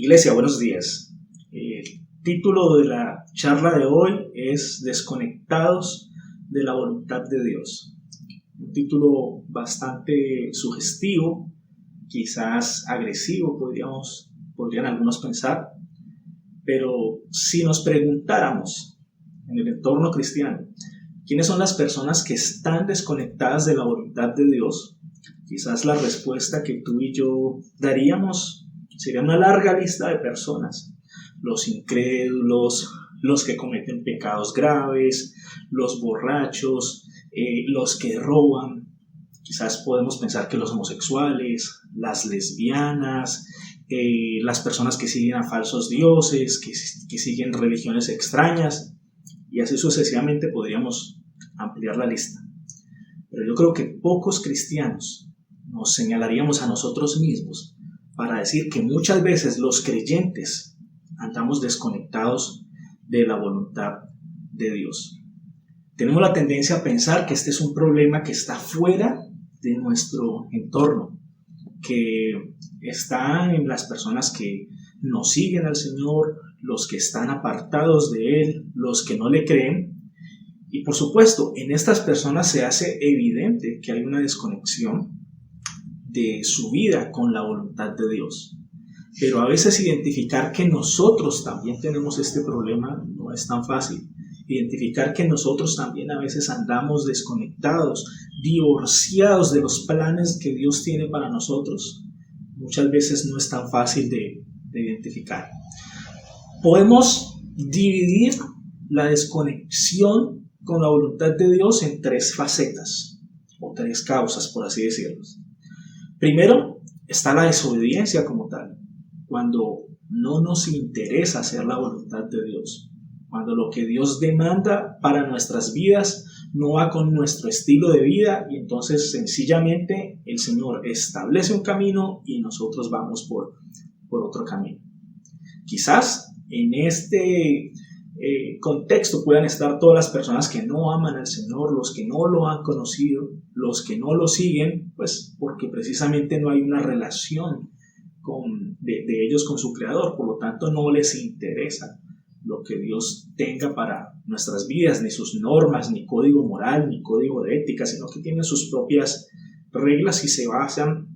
Iglesia, buenos días. El título de la charla de hoy es Desconectados de la voluntad de Dios. Un título bastante sugestivo, quizás agresivo, podrían algunos pensar, pero si nos preguntáramos en el entorno cristiano, ¿quiénes son las personas que están desconectadas de la voluntad de Dios? Quizás la respuesta que tú y yo daríamos sería una larga lista de personas: los incrédulos, los que cometen pecados graves, los borrachos, los que roban. Quizás podemos pensar que los homosexuales, las lesbianas, las personas que siguen a falsos dioses, que siguen religiones extrañas, y así sucesivamente podríamos ampliar la lista. Pero yo creo que pocos cristianos nos señalaríamos a nosotros mismos para decir que muchas veces los creyentes andamos desconectados de la voluntad de Dios. Tenemos la tendencia a pensar que este es un problema que está fuera de nuestro entorno, que está en las personas que no siguen al Señor, los que están apartados de Él, los que no le creen. Y por supuesto, en estas personas se hace evidente que hay una desconexión de su vida con la voluntad de Dios. Pero a veces identificar que nosotros también tenemos este problema no es tan fácil. Identificar que nosotros también a veces andamos desconectados, divorciados de los planes que Dios tiene para nosotros, muchas veces no es tan fácil de identificar. Podemos dividir la desconexión con la voluntad de Dios en tres facetas o tres causas, por así decirlo. Primero está la desobediencia como tal, cuando no nos interesa hacer la voluntad de Dios, cuando lo que Dios demanda para nuestras vidas no va con nuestro estilo de vida, y entonces sencillamente el Señor establece un camino y nosotros vamos por otro camino. Quizás en este contexto puedan estar todas las personas que no aman al Señor, los que no lo han conocido, los que no lo siguen, pues porque precisamente no hay una relación de ellos con su Creador, por lo tanto no les interesa lo que Dios tenga para nuestras vidas, ni sus normas, ni código moral, ni código de ética, sino que tienen sus propias reglas y se basan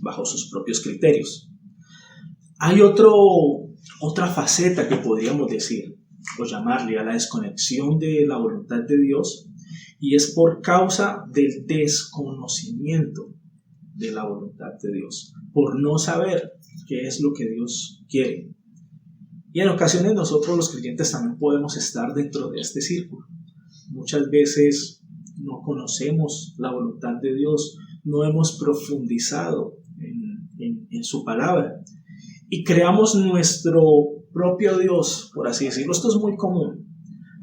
bajo sus propios criterios. Hay otra faceta que podríamos decir o llamarle a la desconexión de la voluntad de Dios, y es por causa del desconocimiento de la voluntad de Dios, por no saber qué es lo que Dios quiere. Y en ocasiones nosotros los creyentes también podemos estar dentro de este círculo. Muchas veces no conocemos la voluntad de Dios, no hemos profundizado en su palabra y creamos nuestro propio Dios, por así decirlo. Esto es muy común.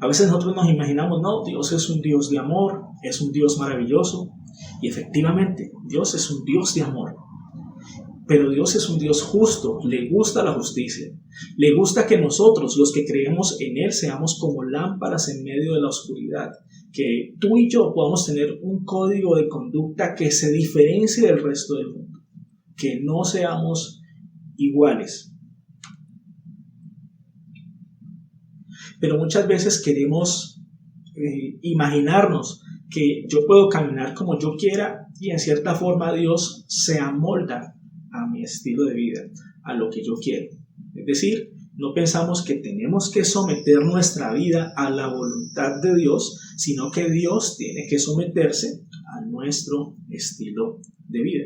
A veces nosotros nos imaginamos, no, Dios es un Dios de amor, es un Dios maravilloso, y efectivamente Dios es un Dios de amor. Pero Dios es un Dios justo, le gusta la justicia, le gusta que nosotros, los que creemos en Él, seamos como lámparas en medio de la oscuridad, que tú y yo podamos tener un código de conducta que se diferencie del resto del mundo, que no seamos iguales. Pero muchas veces queremos imaginarnos que yo puedo caminar como yo quiera y en cierta forma Dios se amolda a mi estilo de vida, a lo que yo quiero. Es decir, no pensamos que tenemos que someter nuestra vida a la voluntad de Dios, sino que Dios tiene que someterse a nuestro estilo de vida.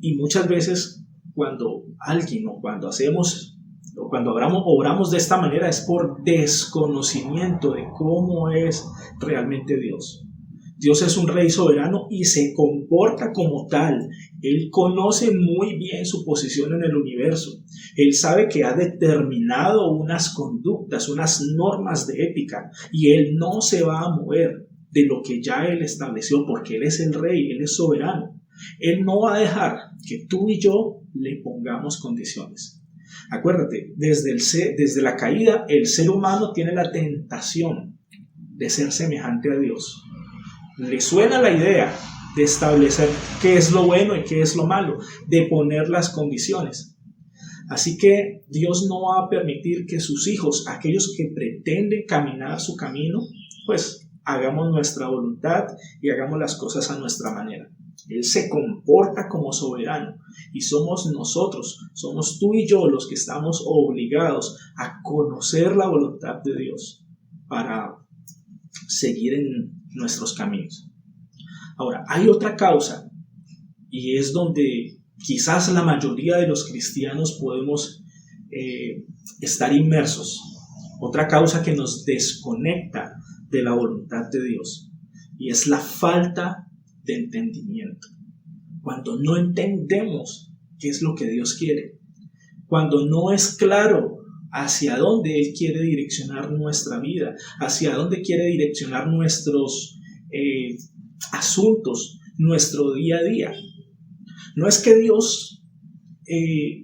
Y muchas veces cuando obramos de esta manera es por desconocimiento de cómo es realmente Dios. Dios es un rey soberano y se comporta como tal. Él conoce muy bien su posición en el universo. Él sabe que ha determinado unas conductas, unas normas de ética, y Él no se va a mover de lo que ya Él estableció, porque Él es el rey, Él es soberano. Él no va a dejar que tú y yo le pongamos condiciones. Acuérdate, desde la caída, el ser humano tiene la tentación de ser semejante a Dios. Le suena la idea de establecer qué es lo bueno y qué es lo malo, de poner las condiciones. Así que Dios no va a permitir que sus hijos, aquellos que pretenden caminar su camino, pues hagamos nuestra voluntad y hagamos las cosas a nuestra manera. Él se comporta como soberano y somos nosotros, somos tú y yo los que estamos obligados a conocer la voluntad de Dios para seguir en nuestros caminos. Ahora, hay otra causa y es donde quizás la mayoría de los cristianos podemos estar inmersos. Otra causa que nos desconecta de la voluntad de Dios y es la falta de entendimiento. Cuando no entendemos qué es lo que Dios quiere, cuando no es claro hacia dónde Él quiere direccionar nuestra vida, hacia dónde quiere direccionar nuestros asuntos, nuestro día a día. No es que Dios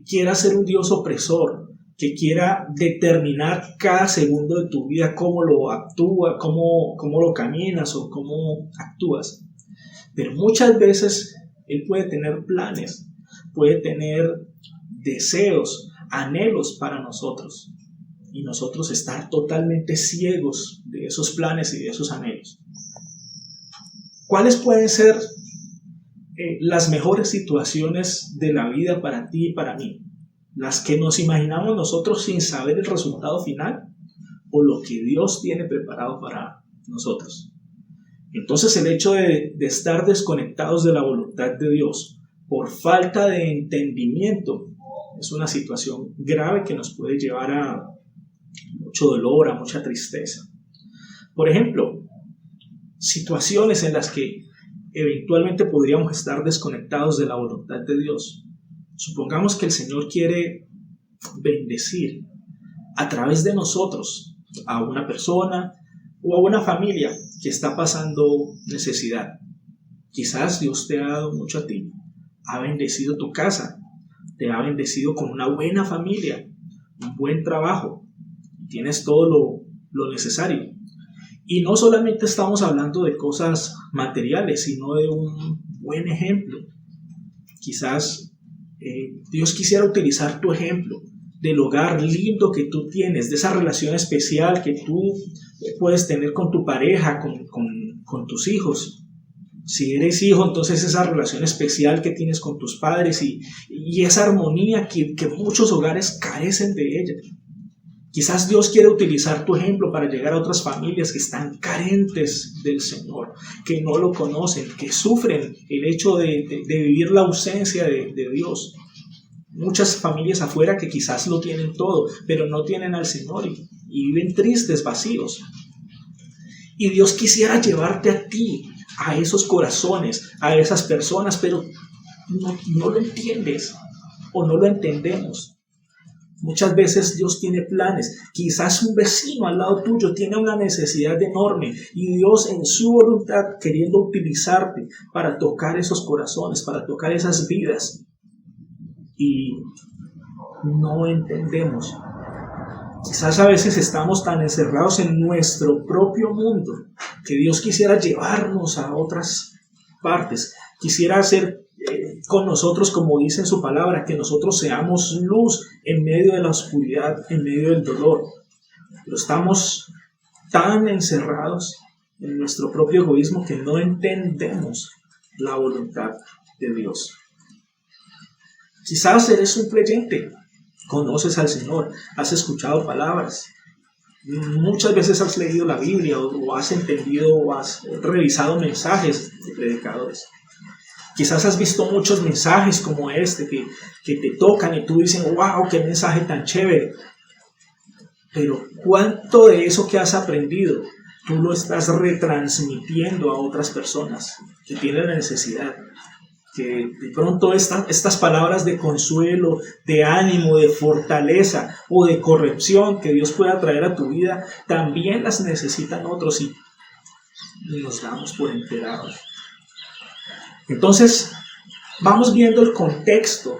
quiera ser un Dios opresor, que quiera determinar cada segundo de tu vida cómo lo actúa, cómo lo caminas o cómo actúas. Pero muchas veces Él puede tener planes, puede tener deseos, anhelos para nosotros. Y nosotros estar totalmente ciegos de esos planes y de esos anhelos. ¿Cuáles pueden ser las mejores situaciones de la vida para ti y para mí? ¿Las que nos imaginamos nosotros sin saber el resultado final? ¿O lo que Dios tiene preparado para nosotros? Entonces el hecho de estar desconectados de la voluntad de Dios por falta de entendimiento es una situación grave que nos puede llevar a mucho dolor, a mucha tristeza. Por ejemplo, situaciones en las que eventualmente podríamos estar desconectados de la voluntad de Dios. Supongamos que el Señor quiere bendecir a través de nosotros a una persona o a una familia que está pasando necesidad. Quizás Dios te ha dado mucho a ti, ha bendecido tu casa, te ha bendecido con una buena familia, un buen trabajo, tienes todo lo necesario. Y no solamente estamos hablando de cosas materiales, sino de un buen ejemplo. Quizás Dios quisiera utilizar tu ejemplo del hogar lindo que tú tienes, de esa relación especial que tú puedes tener con tu pareja, con tus hijos. Si eres hijo, entonces esa relación especial que tienes con tus padres y esa armonía que muchos hogares carecen de ella. Quizás Dios quiere utilizar tu ejemplo para llegar a otras familias que están carentes del Señor, que no lo conocen, que sufren el hecho de vivir la ausencia de Dios. Muchas familias afuera que quizás lo tienen todo, pero no tienen al Señor y viven tristes, vacíos. Y Dios quisiera llevarte a ti, a esos corazones, a esas personas, pero no lo entiendes o no lo entendemos. Muchas veces Dios tiene planes. Quizás un vecino al lado tuyo tiene una necesidad enorme y Dios en su voluntad queriendo utilizarte para tocar esos corazones, para tocar esas vidas. Y no entendemos. Quizás a veces estamos tan encerrados en nuestro propio mundo que Dios quisiera llevarnos a otras partes. Quisiera hacer con nosotros, como dice en su palabra, que nosotros seamos luz en medio de la oscuridad, en medio del dolor. Pero estamos tan encerrados en nuestro propio egoísmo que no entendemos la voluntad de Dios. Quizás eres un creyente, conoces al Señor, has escuchado palabras, muchas veces has leído la Biblia o has entendido o has revisado mensajes de predicadores. Quizás has visto muchos mensajes como este que te tocan y tú dices, wow, qué mensaje tan chévere. Pero ¿cuánto de eso que has aprendido tú lo estás retransmitiendo a otras personas que tienen la necesidad? Que de pronto estas palabras de consuelo, de ánimo, de fortaleza o de corrección que Dios pueda traer a tu vida, también las necesitan otros y nos damos por enterados. Entonces, vamos viendo el contexto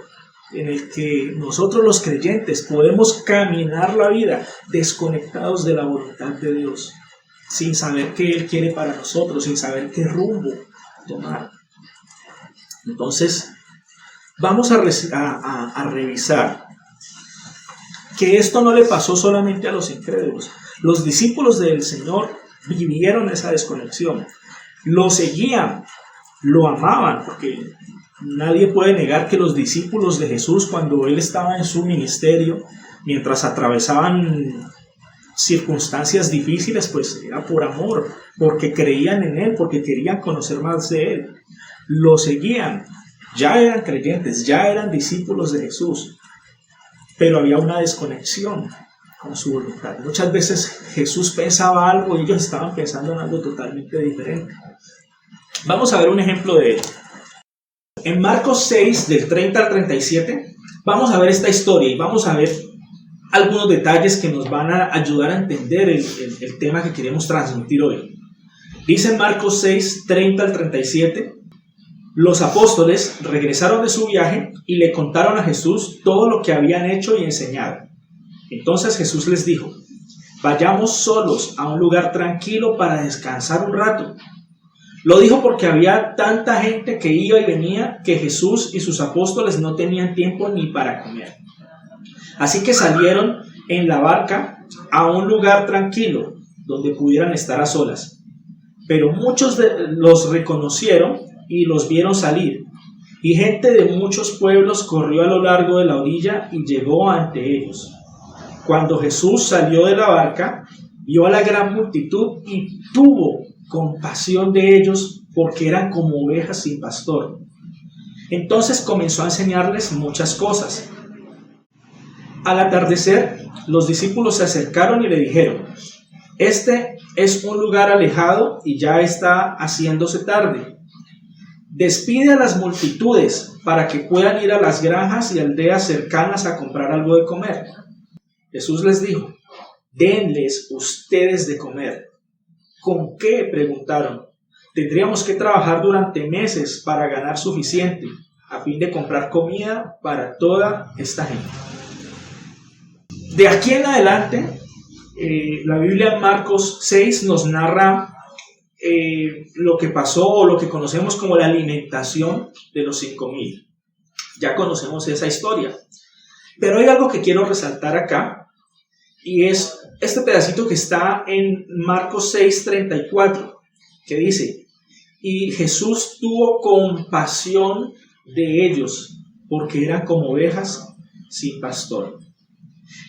en el que nosotros los creyentes podemos caminar la vida desconectados de la voluntad de Dios, sin saber qué Él quiere para nosotros, sin saber qué rumbo tomar. Entonces, vamos a revisar que esto no le pasó solamente a los incrédulos. Los discípulos del Señor vivieron esa desconexión, lo seguían, lo amaban, porque nadie puede negar que los discípulos de Jesús, cuando Él estaba en su ministerio, mientras atravesaban circunstancias difíciles, pues era por amor, porque creían en Él, porque querían conocer más de Él. Lo seguían, ya eran creyentes, ya eran discípulos de Jesús, pero había una desconexión con su voluntad. Muchas veces Jesús pensaba algo y ellos estaban pensando en algo totalmente diferente. Vamos a ver un ejemplo de ello. En Marcos 6, del 30 al 37, vamos a ver esta historia y vamos a ver algunos detalles que nos van a ayudar a entender el tema que queremos transmitir hoy. Dice en Marcos 6, 30 al 37, los apóstoles regresaron de su viaje y le contaron a Jesús todo lo que habían hecho y enseñado. Entonces Jesús les dijo: vayamos solos a un lugar tranquilo para descansar un rato. Lo dijo porque había tanta gente que iba y venía que Jesús y sus apóstoles no tenían tiempo ni para comer. Así que salieron en la barca a un lugar tranquilo donde pudieran estar a solas. Pero muchos los reconocieron y los vieron salir, y gente de muchos pueblos corrió a lo largo de la orilla y llegó ante ellos. Cuando Jesús salió de la barca, vio a la gran multitud y tuvo compasión de ellos porque eran como ovejas sin pastor. Entonces comenzó a enseñarles muchas cosas. Al atardecer, los discípulos se acercaron y le dijeron: este es un lugar alejado y ya está haciéndose tarde. Despide a las multitudes para que puedan ir a las granjas y aldeas cercanas a comprar algo de comer. Jesús les dijo: denles ustedes de comer. ¿Con qué?, preguntaron. Tendríamos que trabajar durante meses para ganar suficiente, a fin de comprar comida para toda esta gente. De aquí en adelante, la Biblia en Marcos 6 nos narra lo que pasó, o lo que conocemos como la alimentación de los 5,000. Ya conocemos esa historia. Pero hay algo que quiero resaltar acá, y es este pedacito que está en Marcos 6:34, que dice: y Jesús tuvo compasión de ellos, porque eran como ovejas sin pastor.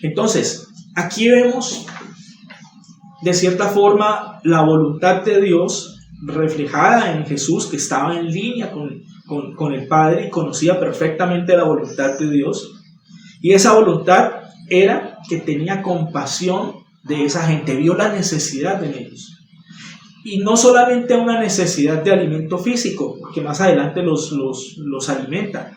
Entonces, aquí vemos de cierta forma la voluntad de Dios reflejada en Jesús, que estaba en línea con el Padre y conocía perfectamente la voluntad de Dios. Y esa voluntad era que tenía compasión de esa gente, vio la necesidad en ellos. Y no solamente una necesidad de alimento físico, que más adelante los alimenta.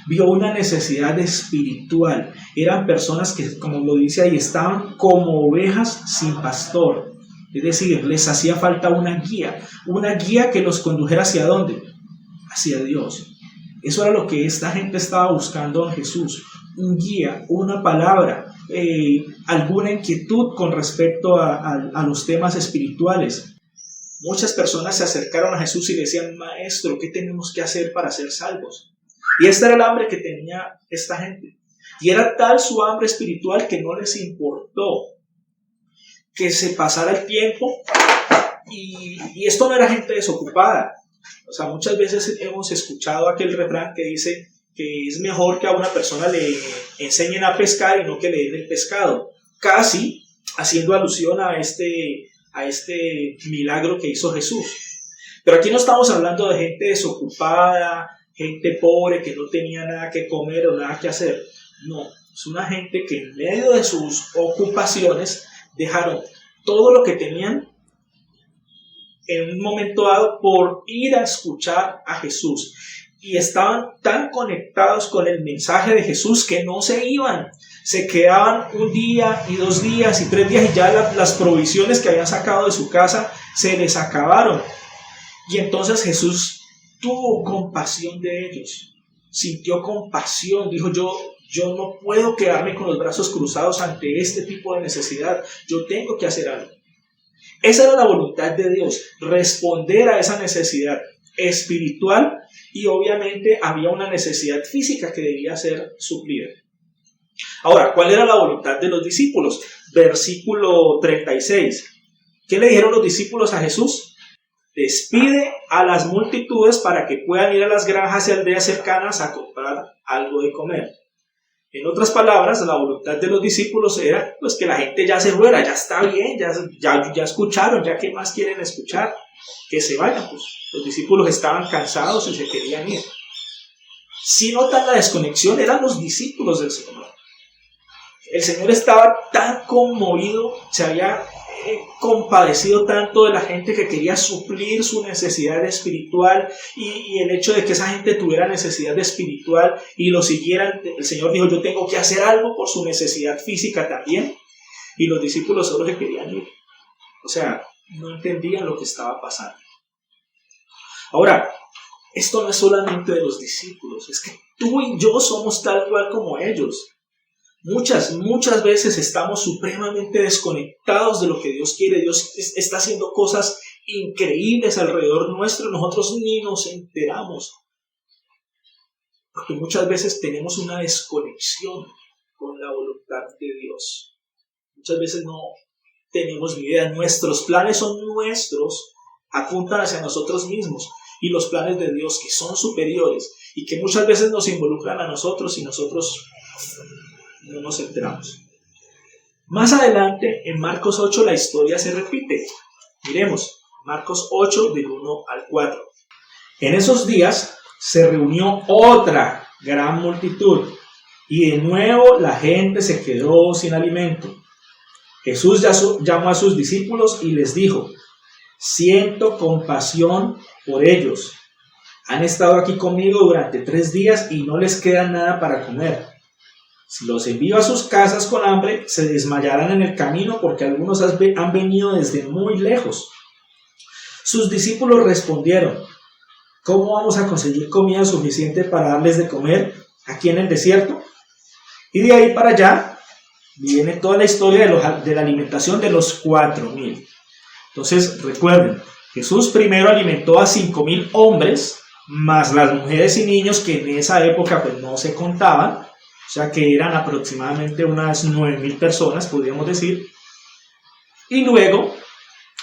Vio una necesidad espiritual. Eran personas que, como lo dice ahí, estaban como ovejas sin pastor. Es decir, les hacía falta una guía que los condujera ¿hacia dónde? Hacia Dios. Eso era lo que esta gente estaba buscando en Jesús. Un guía, una palabra, alguna inquietud con respecto a los temas espirituales. Muchas personas se acercaron a Jesús y le decían: maestro, ¿qué tenemos que hacer para ser salvos? Y este era el hambre que tenía esta gente. Y era tal su hambre espiritual que no les importó que se pasara el tiempo. Y esto no era gente desocupada. O sea, muchas veces hemos escuchado aquel refrán que dice que es mejor que a una persona le enseñen a pescar y no que le den el pescado. Casi haciendo alusión a este milagro que hizo Jesús. Pero aquí no estamos hablando de gente desocupada, gente pobre que no tenía nada que comer o nada que hacer. No, es una gente que en medio de sus ocupaciones dejaron todo lo que tenían en un momento dado por ir a escuchar a Jesús. Y estaban tan conectados con el mensaje de Jesús que no se iban. Se quedaban un día y 2 días y 3 días y ya las provisiones que habían sacado de su casa se les acabaron. Y entonces Jesús tuvo compasión de ellos, sintió compasión, dijo: yo no puedo quedarme con los brazos cruzados ante este tipo de necesidad, yo tengo que hacer algo. Esa era la voluntad de Dios, responder a esa necesidad espiritual, y obviamente había una necesidad física que debía ser suplida. Ahora, ¿cuál era la voluntad de los discípulos? Versículo 36. ¿Qué le dijeron los discípulos a Jesús? Despide a las multitudes para que puedan ir a las granjas y aldeas cercanas a comprar algo de comer. En otras palabras, la voluntad de los discípulos era pues que la gente ya se fuera, ya está bien, ya escucharon, ya qué más quieren escuchar, que se vayan. Pues los discípulos estaban cansados y se querían ir. Si notan la desconexión, eran los discípulos del Señor. El Señor estaba tan conmovido, se había compadecido tanto de la gente que quería suplir su necesidad espiritual y el hecho de que esa gente tuviera necesidad espiritual y lo siguieran. El Señor dijo, yo tengo que hacer algo por su necesidad física también, y los discípulos solo se querían ir. O sea, no entendían lo que estaba pasando. Ahora, esto no es solamente de los discípulos, es que tú y yo somos tal cual como ellos. Muchas veces estamos supremamente desconectados de lo que Dios quiere. Dios está haciendo cosas increíbles alrededor nuestro, nosotros ni nos enteramos. Porque muchas veces tenemos una desconexión con la voluntad de Dios. Muchas veces no tenemos ni idea. Nuestros planes son nuestros, apuntan hacia nosotros mismos. Y los planes de Dios, que son superiores y que muchas veces nos involucran a nosotros y nosotros no nos enteramos. Más adelante, en Marcos 8, la historia se repite. Miremos, Marcos 8, del 1 al 4. En esos días se reunió otra gran multitud y de nuevo la gente se quedó sin alimento. Jesús llamó a sus discípulos y les dijo, siento compasión por ellos. Han estado aquí conmigo durante 3 días y no les queda nada para comer. Si los envío a sus casas con hambre, se desmayarán en el camino porque algunos han venido desde muy lejos. Sus discípulos respondieron, ¿cómo vamos a conseguir comida suficiente para darles de comer aquí en el desierto? Y de ahí para allá viene toda la historia de la alimentación de los 4,000. Entonces recuerden, Jesús primero alimentó a 5,000 hombres, más las mujeres y niños que en esa época pues no se contaban. O sea que eran aproximadamente unas 9,000 personas, podríamos decir. Y luego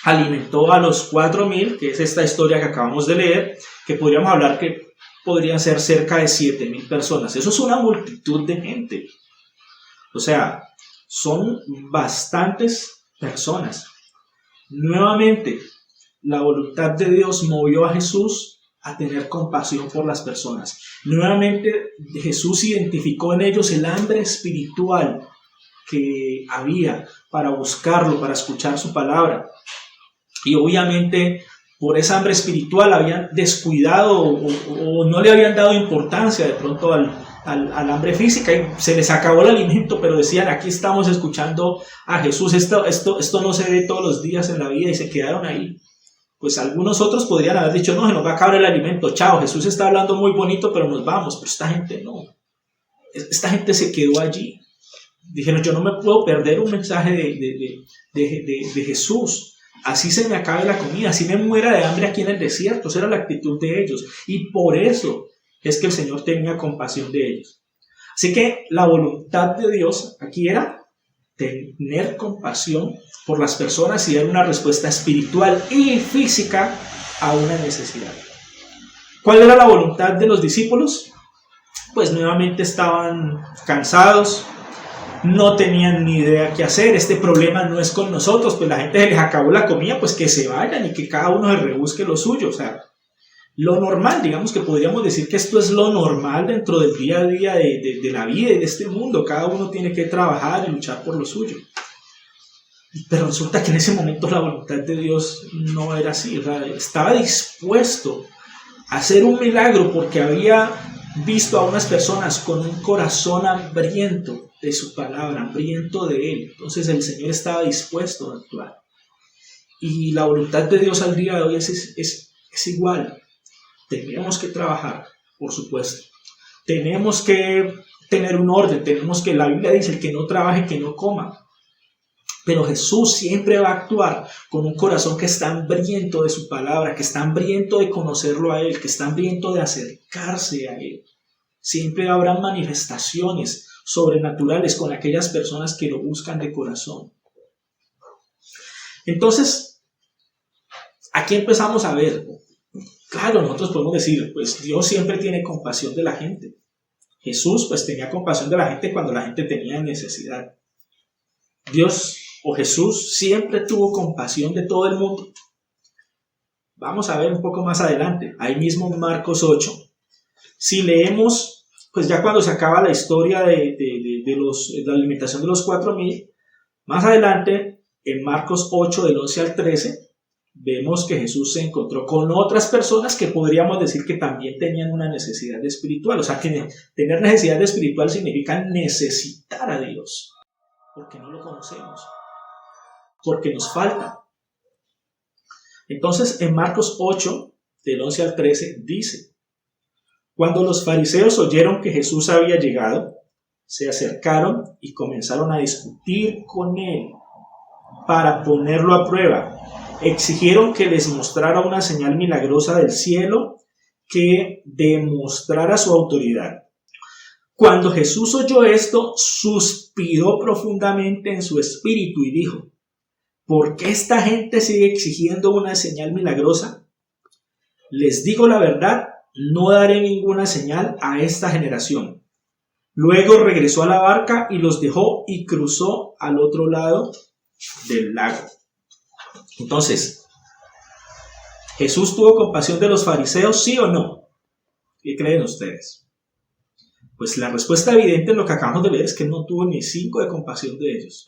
alimentó a los 4,000, que es esta historia que acabamos de leer, que podríamos hablar que podrían ser cerca de 7,000 personas. Eso es una multitud de gente. O sea, son bastantes personas. Nuevamente, la voluntad de Dios movió a Jesús a tener compasión por las personas. Nuevamente Jesús identificó en ellos el hambre espiritual que había para buscarlo, para escuchar su palabra. Y obviamente por esa hambre espiritual habían descuidado o no le habían dado importancia de pronto al hambre física y se les acabó el alimento, pero decían, aquí estamos escuchando a Jesús, esto no se ve todos los días en la vida, y se quedaron ahí. Pues algunos otros podrían haber dicho, no, se nos va a acabar el alimento, chao, Jesús está hablando muy bonito, pero nos vamos. Pero esta gente no. Esta gente se quedó allí. Dijeron, yo no me puedo perder un mensaje de Jesús. Así se me acabe la comida, así me muera de hambre aquí en el desierto. Esa era la actitud de ellos. Y por eso es que el Señor tenía compasión de ellos. Así que la voluntad de Dios aquí era tener compasión por las personas y dar una respuesta espiritual y física a una necesidad. ¿Cuál era la voluntad de los discípulos? Pues nuevamente estaban cansados, no tenían ni idea qué hacer. Este problema no es con nosotros, pues la gente se les acabó la comida, pues que se vayan y que cada uno se rebusque lo suyo. O sea, lo normal, digamos que podríamos decir que esto es lo normal dentro del día a día de la vida y de este mundo. Cada uno tiene que trabajar y luchar por lo suyo. Pero resulta que en ese momento la voluntad de Dios no era así. O sea, estaba dispuesto a hacer un milagro porque había visto a unas personas con un corazón hambriento de su palabra, hambriento de Él. Entonces el Señor estaba dispuesto a actuar. Y la voluntad de Dios al día de hoy es igual. Tenemos que trabajar, por supuesto. Tenemos que tener un orden. La Biblia dice, el que no trabaje, que no coma. Pero Jesús siempre va a actuar con un corazón que está hambriento de su palabra, que está hambriento de conocerlo a Él, que está hambriento de acercarse a Él. Siempre habrá manifestaciones sobrenaturales con aquellas personas que lo buscan de corazón. Entonces, aquí empezamos a ver, claro, nosotros podemos decir, pues Dios siempre tiene compasión de la gente. Jesús pues tenía compasión de la gente cuando la gente tenía necesidad. Dios o Jesús siempre tuvo compasión de todo el mundo. Vamos a ver un poco más adelante, ahí mismo en Marcos 8. Si leemos, pues ya cuando se acaba la historia de la alimentación de los 4,000, más adelante, en Marcos 8, del 11 al 13, vemos que Jesús se encontró con otras personas que podríamos decir que también tenían una necesidad espiritual. O sea, que tener necesidad espiritual significa necesitar a Dios, porque no lo conocemos, porque nos falta. Entonces, en Marcos 8, del 11 al 13, dice: cuando los fariseos oyeron que Jesús había llegado, se acercaron y comenzaron a discutir con él para ponerlo a prueba. Exigieron que les mostrara una señal milagrosa del cielo que demostrara su autoridad. Cuando Jesús oyó esto, suspiró profundamente en su espíritu y dijo: ¿por qué esta gente sigue exigiendo una señal milagrosa? Les digo la verdad, no daré ninguna señal a esta generación. Luego regresó a la barca y los dejó y cruzó al otro lado del lago. Entonces, ¿Jesús tuvo compasión de los fariseos, sí o no? ¿Qué creen ustedes? Pues la respuesta evidente en lo que acabamos de ver es que no tuvo ni 5 de compasión de ellos.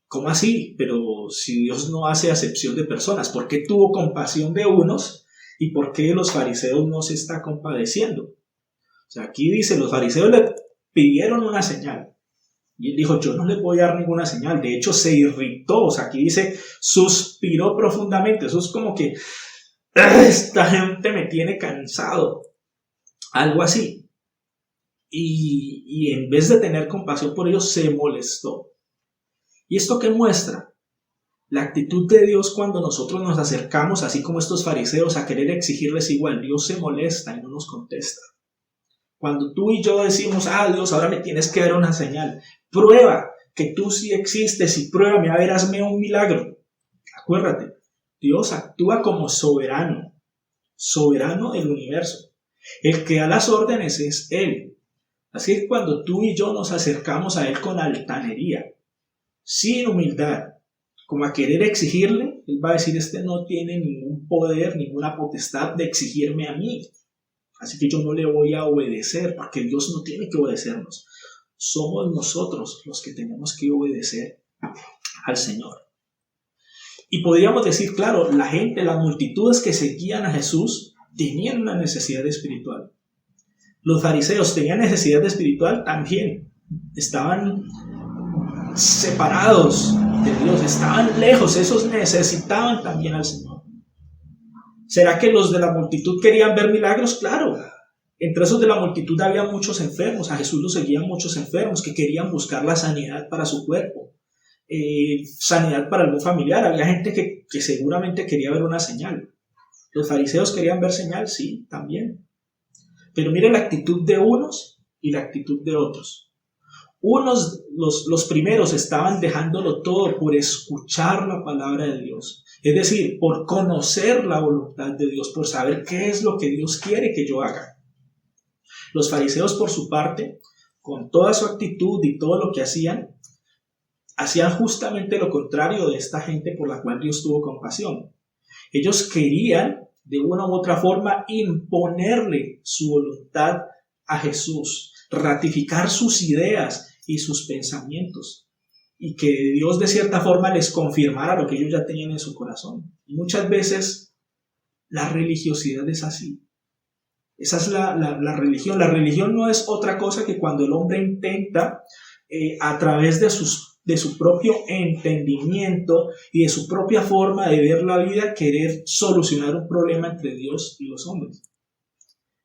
¿Cómo así? Pero si Dios no hace acepción de personas, ¿por qué tuvo compasión de unos y por qué de los fariseos no se está compadeciendo? O sea, aquí dice, los fariseos le pidieron una señal. Y él dijo, yo no le voy a dar ninguna señal. De hecho, se irritó. O sea, aquí dice, suspiró profundamente. Eso es como que, esta gente me tiene cansado. Algo así. Y en vez de tener compasión por ellos, se molestó. ¿Y esto qué muestra? La actitud de Dios cuando nosotros nos acercamos, así como estos fariseos, a querer exigirles igual. Dios se molesta y no nos contesta. Cuando tú y yo decimos, Dios, ahora me tienes que dar una señal. Prueba que tú sí existes y pruébame, a ver, hazme un milagro. Acuérdate, Dios actúa como soberano, soberano del universo. El que da las órdenes es Él. Así que cuando tú y yo nos acercamos a Él con altanería, sin humildad, como a querer exigirle, Él va a decir, este no tiene ningún poder, ninguna potestad de exigirme a mí. Así que yo no le voy a obedecer, porque Dios no tiene que obedecernos. Somos nosotros los que tenemos que obedecer al Señor. Y podríamos decir, claro, la gente, las multitudes que seguían a Jesús tenían una necesidad espiritual. Los fariseos tenían necesidad espiritual también. Estaban separados de Dios, estaban lejos, esos necesitaban también al Señor. ¿Será que los de la multitud querían ver milagros? Claro. Entre esos de la multitud había muchos enfermos. A Jesús lo seguían muchos enfermos que querían buscar la sanidad para su cuerpo, sanidad para algún familiar. Había gente que seguramente quería ver una señal. ¿Los fariseos querían ver señal? Sí, también. Pero mire la actitud de unos y la actitud de otros. Unos, los primeros, estaban dejándolo todo por escuchar la palabra de Dios. Es decir, por conocer la voluntad de Dios, por saber qué es lo que Dios quiere que yo haga. Los fariseos, por su parte, con toda su actitud y todo lo que hacían justamente lo contrario de esta gente por la cual Dios tuvo compasión. Ellos querían, de una u otra forma, imponerle su voluntad a Jesús, ratificar sus ideas y sus pensamientos, y que Dios de cierta forma les confirmara lo que ellos ya tenían en su corazón. Y muchas veces la religiosidad es así. Esa es la religión. La religión no es otra cosa que cuando el hombre intenta, a través de su propio entendimiento y de su propia forma de ver la vida, querer solucionar un problema entre Dios y los hombres.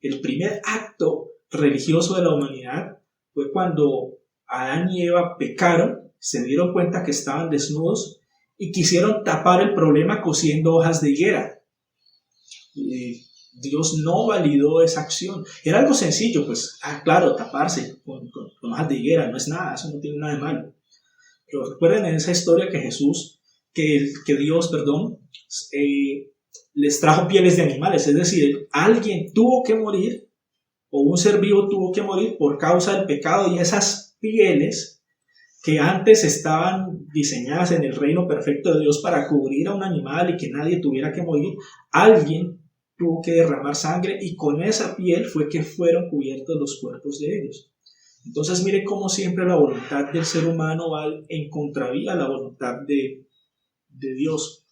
El primer acto religioso de la humanidad fue cuando Adán y Eva pecaron, se dieron cuenta que estaban desnudos y quisieron tapar el problema cosiendo hojas de higuera. Dios no validó esa acción. Era algo sencillo, pues, claro, taparse con hojas de higuera, no es nada, eso no tiene nada de malo. Pero recuerden en esa historia que Dios, les trajo pieles de animales, es decir, alguien tuvo que morir, o un ser vivo tuvo que morir por causa del pecado, y esas pieles que antes estaban diseñadas en el reino perfecto de Dios para cubrir a un animal y que nadie tuviera que morir, alguien tuvo que derramar sangre y con esa piel fue que fueron cubiertos los cuerpos de ellos. Entonces mire cómo siempre la voluntad del ser humano va en contravía a la voluntad de Dios.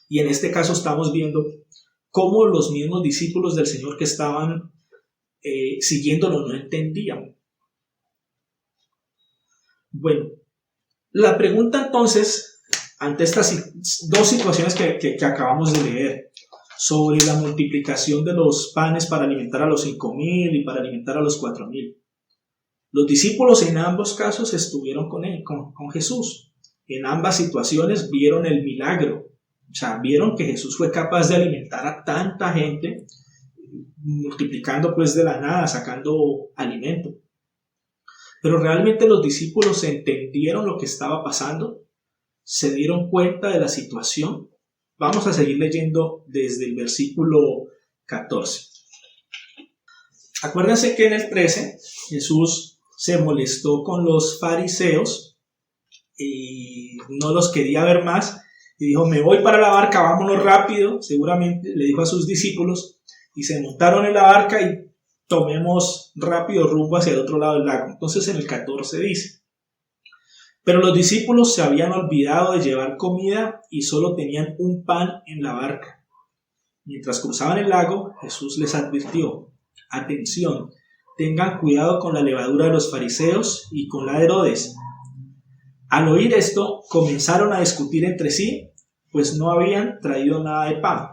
Y en este caso estamos viendo cómo los mismos discípulos del Señor que estaban siguiéndolo no entendían. Bueno, la pregunta entonces, ante estas dos situaciones que acabamos de leer, sobre la multiplicación de los panes para alimentar a los 5,000 y para alimentar a los 4,000. Los discípulos en ambos casos estuvieron con Jesús. En ambas situaciones vieron el milagro. O sea, vieron que Jesús fue capaz de alimentar a tanta gente, multiplicando pues de la nada, sacando alimento. Pero realmente los discípulos entendieron lo que estaba pasando, se dieron cuenta de la situación. Vamos a seguir leyendo desde el versículo 14. Acuérdense que en el 13 Jesús se molestó con los fariseos y no los quería ver más y dijo: me voy para la barca, vámonos rápido. Seguramente le dijo a sus discípulos y se montaron en la barca y tomemos rápido rumbo hacia el otro lado del lago. Entonces en el 14 dice: pero los discípulos se habían olvidado de llevar comida y solo tenían un pan en la barca. Mientras cruzaban el lago, Jesús les advirtió: atención, tengan cuidado con la levadura de los fariseos y con la de Herodes. Al oír esto, comenzaron a discutir entre sí, pues no habían traído nada de pan.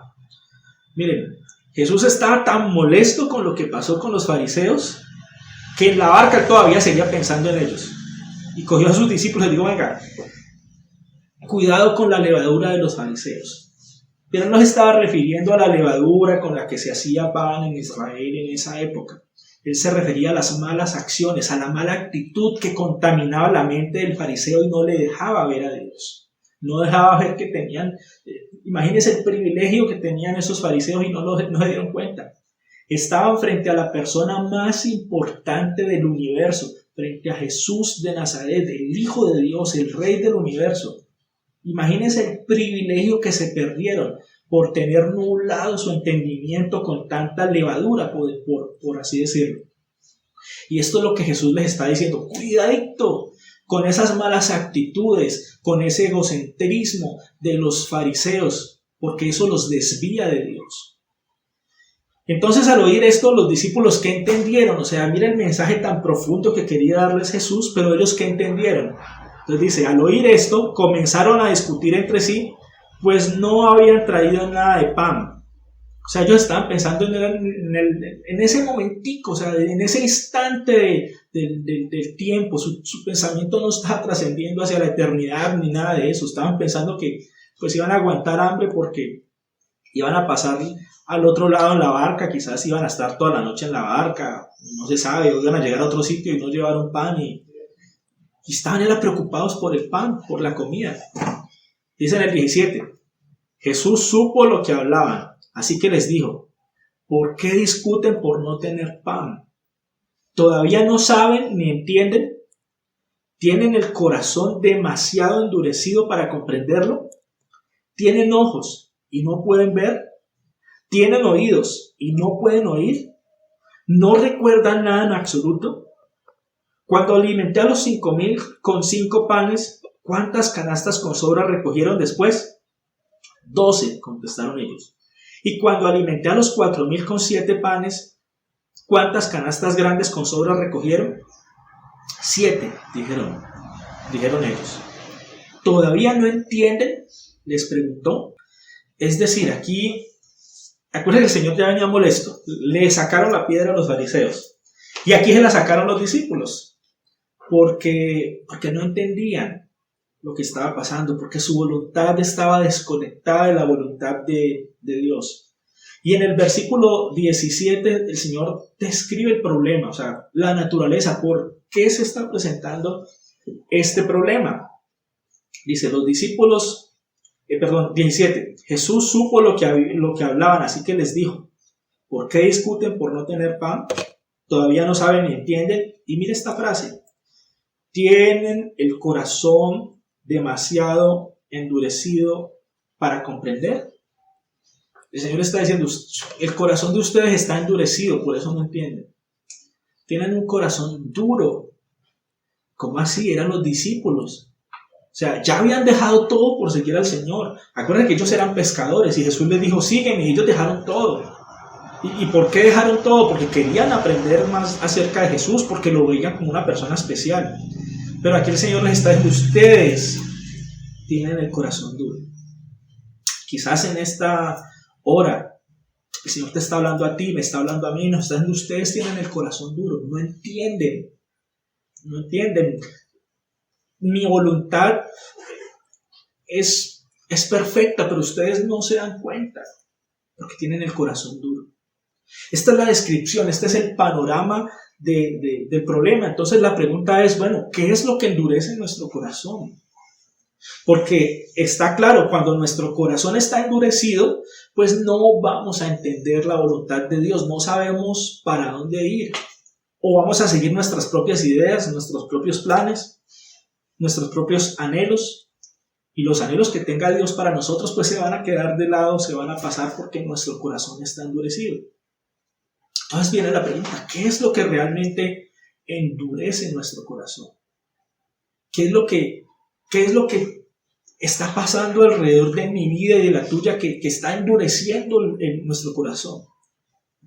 Miren, Jesús estaba tan molesto con lo que pasó con los fariseos que en la barca todavía seguía pensando en ellos. Y cogió a sus discípulos y dijo: venga, cuidado con la levadura de los fariseos. Pero no se estaba refiriendo a la levadura con la que se hacía pan en Israel en esa época. Él se refería a las malas acciones, a la mala actitud que contaminaba la mente del fariseo y no le dejaba ver a Dios. No dejaba ver que tenían, imagínense el privilegio que tenían esos fariseos y no se dieron cuenta. Estaban frente a la persona más importante del universo, frente a Jesús de Nazaret, el Hijo de Dios, el Rey del universo. Imagínense el privilegio que se perdieron por tener nublado su entendimiento con tanta levadura, por así decirlo. Y esto es lo que Jesús les está diciendo: cuidadito con esas malas actitudes, con ese egocentrismo de los fariseos, porque eso los desvía de Dios. Entonces, al oír esto, los discípulos, ¿qué entendieron? O sea, mira el mensaje tan profundo que quería darles Jesús, pero ellos, ¿qué entendieron? Entonces dice: al oír esto, comenzaron a discutir entre sí, pues no habían traído nada de pan. O sea, ellos estaban pensando en ese momentico, o sea, en ese instante del tiempo. Su pensamiento no estaba trascendiendo hacia la eternidad ni nada de eso. Estaban pensando que pues iban a aguantar hambre porque iban a pasar al otro lado en la barca, quizás iban a estar toda la noche en la barca, no se sabe, o iban a llegar a otro sitio y no llevaron pan y estaban preocupados por el pan, por la comida. Dice en el 17: Jesús supo lo que hablaban, así que les dijo: ¿por qué discuten por no tener pan? ¿Todavía no saben ni entienden? ¿Tienen el corazón demasiado endurecido para comprenderlo? ¿Tienen ojos y no pueden ver? ¿Tienen oídos y no pueden oír? ¿No recuerdan nada en absoluto? Cuando alimenté a los 5,000 con 5 panes, ¿cuántas canastas con sobra recogieron después? 12, contestaron ellos. Y cuando alimenté a los 4,000 con 7 panes, ¿cuántas canastas grandes con sobra recogieron? 7, dijeron ellos. ¿Todavía no entienden?, les preguntó. Es decir, aquí, acuérdense, el Señor ya venía molesto. Le sacaron la piedra a los fariseos. Y aquí se la sacaron los discípulos. Porque no entendían lo que estaba pasando, porque su voluntad estaba desconectada de la voluntad de Dios. Y en el versículo 17 el Señor describe el problema, o sea, la naturaleza, por qué se está presentando este problema. Dice, los discípulos, 17, Jesús supo lo que hablaban, así que les dijo, ¿por qué discuten por no tener pan? Todavía no saben ni entienden. Y mire esta frase, tienen el corazón demasiado endurecido para comprender. El Señor está diciendo, el corazón de ustedes está endurecido, por eso no entienden. Tienen un corazón duro. ¿Cómo así? Eran los discípulos. O sea, ya habían dejado todo por seguir al Señor. Acuérdense que ellos eran pescadores y Jesús les dijo, sígueme, y ellos dejaron todo. ¿Y por qué dejaron todo? Porque querían aprender más acerca de Jesús, porque lo veían como una persona especial. Pero aquí el Señor les está diciendo, ustedes tienen el corazón duro. Quizás en esta hora el Señor te está hablando a ti, me está hablando a mí, nos está diciendo, ustedes tienen el corazón duro, no entienden. Mi voluntad es perfecta, pero ustedes no se dan cuenta, porque tienen el corazón duro. Esta es la descripción, este es el panorama del problema. Entonces la pregunta es, bueno, ¿qué es lo que endurece nuestro corazón? Porque está claro, cuando nuestro corazón está endurecido, pues no vamos a entender la voluntad de Dios, no sabemos para dónde ir. O vamos a seguir nuestras propias ideas, nuestros propios planes, nuestros propios anhelos. Y los anhelos que tenga Dios para nosotros, pues se van a quedar de lado, se van a pasar porque nuestro corazón está endurecido. Entonces viene la pregunta, ¿qué es lo que realmente endurece nuestro corazón? ¿Qué es lo que está pasando alrededor de mi vida y de la tuya que está endureciendo en nuestro corazón?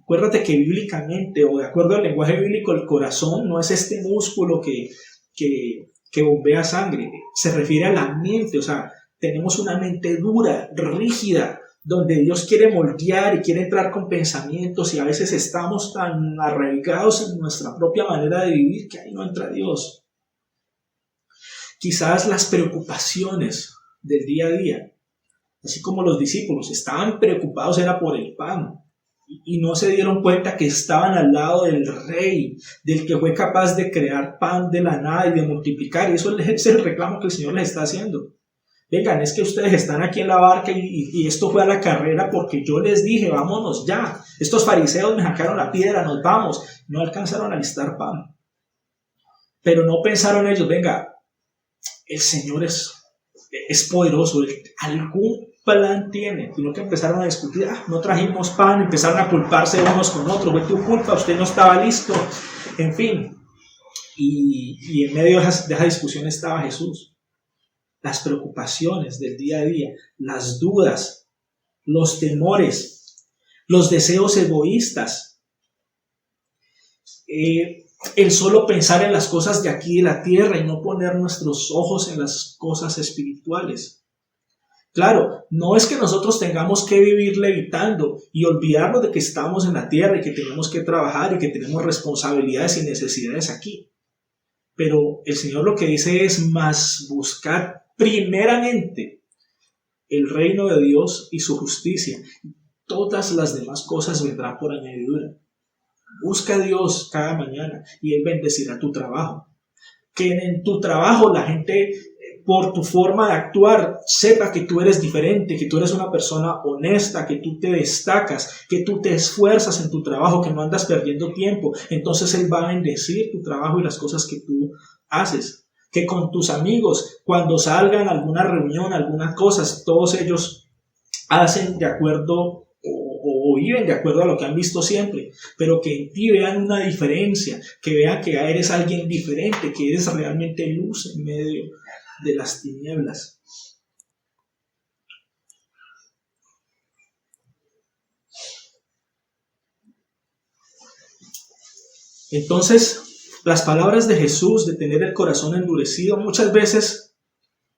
Acuérdate que bíblicamente, o de acuerdo al lenguaje bíblico, el corazón no es este músculo que bombea sangre, se refiere a la mente, o sea, tenemos una mente dura, rígida, donde Dios quiere moldear y quiere entrar con pensamientos y a veces estamos tan arraigados en nuestra propia manera de vivir que ahí no entra Dios. Quizás las preocupaciones del día a día, así como los discípulos estaban preocupados era por el pan y no se dieron cuenta que estaban al lado del Rey, del que fue capaz de crear pan de la nada y de multiplicar, y eso es el reclamo que el Señor les está haciendo. Vengan, es que ustedes están aquí en la barca y esto fue a la carrera porque yo les dije, vámonos ya. Estos fariseos me sacaron la piedra, nos vamos. No alcanzaron a alistar pan. Pero no pensaron ellos, venga, el Señor es poderoso, algún plan tiene, sino que empezaron a discutir, no trajimos pan, empezaron a culparse unos con otros, fue tu culpa, usted no estaba listo, en fin. Y en medio de esa discusión estaba Jesús. Las preocupaciones del día a día, las dudas, los temores, los deseos egoístas, el solo pensar en las cosas de aquí de la tierra y no poner nuestros ojos en las cosas espirituales. Claro, no es que nosotros tengamos que vivir levitando y olvidarnos de que estamos en la tierra y que tenemos que trabajar y que tenemos responsabilidades y necesidades aquí. Pero el Señor lo que dice es más buscar primeramente el reino de Dios y su justicia. Todas las demás cosas vendrán por añadidura. Busca a Dios cada mañana y Él bendecirá tu trabajo. Que en tu trabajo la gente, por tu forma de actuar, sepa que tú eres diferente, que tú eres una persona honesta, que tú te destacas, que tú te esfuerzas en tu trabajo, que no andas perdiendo tiempo. Entonces Él va a bendecir tu trabajo y las cosas que tú haces. Que con tus amigos, cuando salgan a alguna reunión, algunas cosas, todos ellos hacen de acuerdo o viven de acuerdo a lo que han visto siempre, pero que en ti vean una diferencia, que vean que eres alguien diferente, que eres realmente luz en medio de las tinieblas. Entonces, las palabras de Jesús de tener el corazón endurecido muchas veces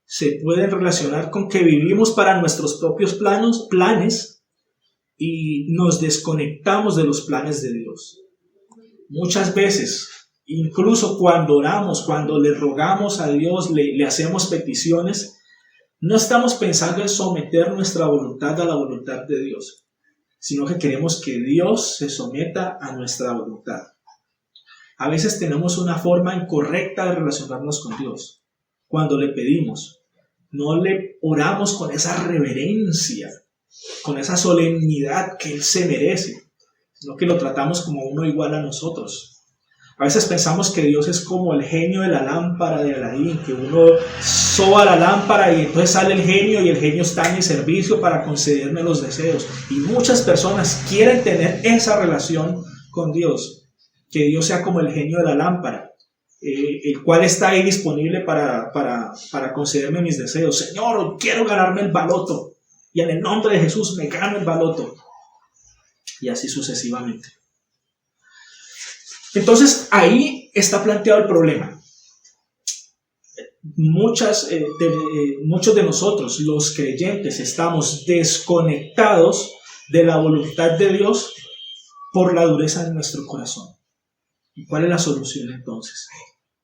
se pueden relacionar con que vivimos para nuestros propios planes y nos desconectamos de los planes de Dios. Muchas veces, incluso cuando oramos, cuando le rogamos a Dios, le hacemos peticiones, no estamos pensando en someter nuestra voluntad a la voluntad de Dios, sino que queremos que Dios se someta a nuestra voluntad. A veces tenemos una forma incorrecta de relacionarnos con Dios. Cuando le pedimos, no le oramos con esa reverencia, con esa solemnidad que Él se merece, sino que lo tratamos como uno igual a nosotros. A veces pensamos que Dios es como el genio de la lámpara de Aladín, que uno soba la lámpara y entonces sale el genio y el genio está en mi servicio para concederme los deseos. Y muchas personas quieren tener esa relación con Dios, que Dios sea como el genio de la lámpara, el cual está ahí disponible para concederme mis deseos. Señor, quiero ganarme el baloto y en el nombre de Jesús me gano el baloto. Y así sucesivamente. Entonces ahí está planteado el problema. Muchos de nosotros, los creyentes, estamos desconectados de la voluntad de Dios por la dureza de nuestro corazón. ¿Y cuál es la solución entonces?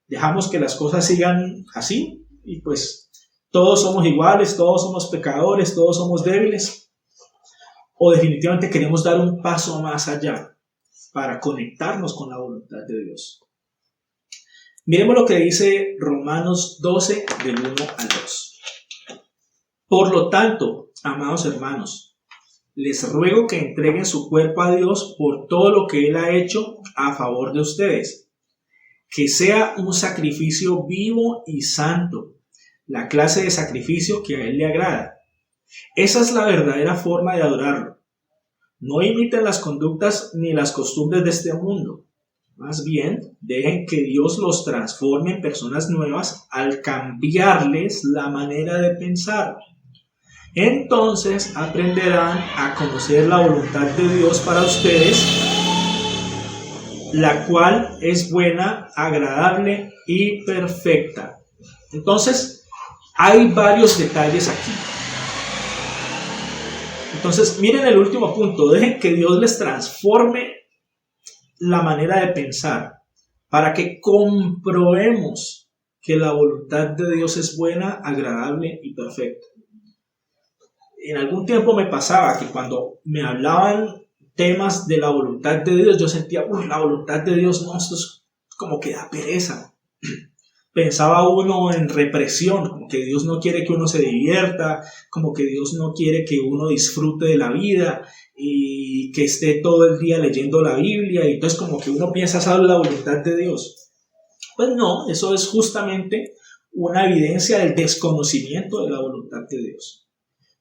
¿Dejamos que las cosas sigan así? Y pues todos somos iguales, todos somos pecadores, todos somos débiles. ¿O definitivamente queremos dar un paso más allá para conectarnos con la voluntad de Dios? Miremos lo que dice Romanos 12, del 1 al 2. Por lo tanto, amados hermanos, les ruego que entreguen su cuerpo a Dios por todo lo que Él ha hecho a favor de ustedes, que sea un sacrificio vivo y santo, la clase de sacrificio que a Él le agrada. Esa es la verdadera forma de adorarlo. No imiten las conductas ni las costumbres de este mundo. Más bien, dejen que Dios los transforme en personas nuevas al cambiarles la manera de pensar. Entonces aprenderán a conocer la voluntad de Dios para ustedes, la cual es buena, agradable y perfecta. Entonces, hay varios detalles aquí. Entonces, miren el último punto. Dejen que Dios les transforme la manera de pensar para que comprobemos que la voluntad de Dios es buena, agradable y perfecta. En algún tiempo me pasaba que cuando me hablaban temas de la voluntad de Dios, yo sentía, la voluntad de Dios, no, esto es como que da pereza. Pensaba uno en represión, como que Dios no quiere que uno se divierta, como que Dios no quiere que uno disfrute de la vida y que esté todo el día leyendo la Biblia, y entonces como que uno piensa saber la voluntad de Dios. Pues no, eso es justamente una evidencia del desconocimiento de la voluntad de Dios.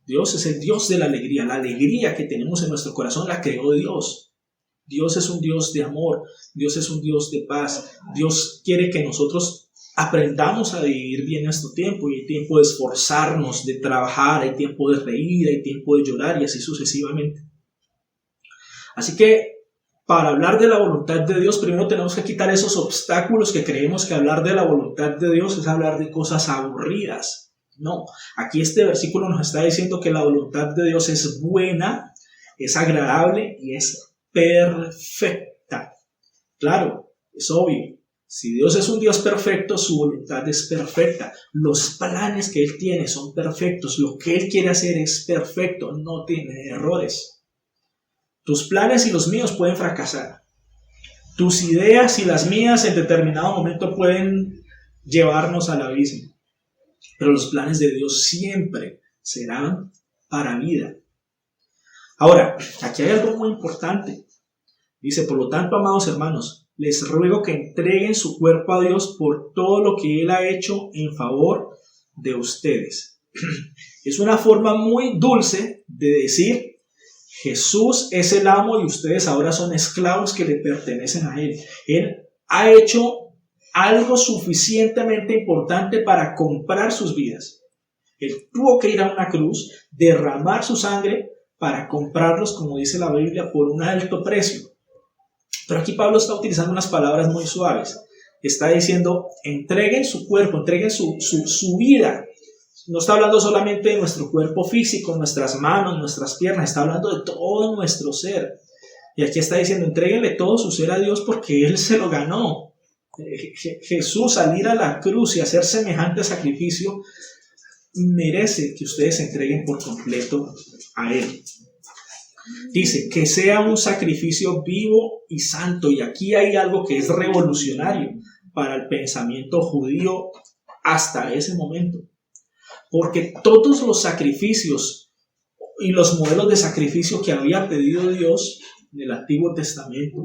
Dios es el Dios de la alegría que tenemos en nuestro corazón la creó Dios. Dios es un Dios de amor, Dios es un Dios de paz, Dios quiere que nosotros aprendamos a vivir bien nuestro tiempo, y hay tiempo de esforzarnos, de trabajar, hay tiempo de reír, hay tiempo de llorar y así sucesivamente. Así que para hablar de la voluntad de Dios, primero tenemos que quitar esos obstáculos que creemos que hablar de la voluntad de Dios es hablar de cosas aburridas. No, aquí este versículo nos está diciendo que la voluntad de Dios es buena, es agradable y es perfecta. Claro, es obvio. Si Dios es un Dios perfecto, su voluntad es perfecta. Los planes que Él tiene son perfectos. Lo que Él quiere hacer es perfecto, no tiene errores. Tus planes y los míos pueden fracasar. Tus ideas y las mías en determinado momento pueden llevarnos al abismo. Pero los planes de Dios siempre serán para vida. Ahora, aquí hay algo muy importante. Dice, por lo tanto, amados hermanos, les ruego que entreguen su cuerpo a Dios por todo lo que Él ha hecho en favor de ustedes. Es una forma muy dulce de decir, Jesús es el amo y ustedes ahora son esclavos que le pertenecen a Él. Él ha hecho algo suficientemente importante para comprar sus vidas. Él tuvo que ir a una cruz, derramar su sangre para comprarlos, como dice la Biblia, por un alto precio. Pero aquí Pablo está utilizando unas palabras muy suaves. Está diciendo, entreguen su cuerpo, entreguen su vida. No está hablando solamente de nuestro cuerpo físico, nuestras manos, nuestras piernas. Está hablando de todo nuestro ser. Y aquí está diciendo, entréguenle todo su ser a Dios porque Él se lo ganó. Jesús, al ir a la cruz y hacer semejante sacrificio, merece que ustedes se entreguen por completo a Él. Dice que sea un sacrificio vivo y santo. Y aquí hay algo que es revolucionario para el pensamiento judío hasta ese momento. Porque todos los sacrificios y los modelos de sacrificio que había pedido Dios en el Antiguo Testamento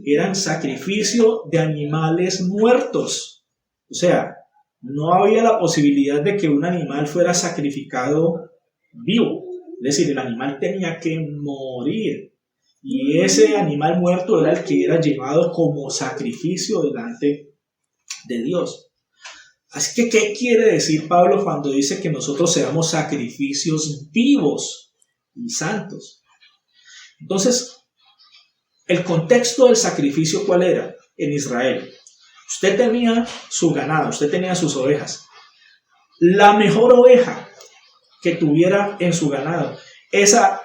eran sacrificio de animales muertos. O sea, no había la posibilidad de que un animal fuera sacrificado vivo. Es decir, el animal tenía que morir. Y ese animal muerto era el que era llevado como sacrificio delante de Dios. Así que, ¿qué quiere decir Pablo cuando dice que nosotros seamos sacrificios vivos y santos? Entonces, el contexto del sacrificio, ¿cuál era? En Israel. Usted tenía su ganado, usted tenía sus ovejas. La mejor oveja que tuviera en su ganado, esa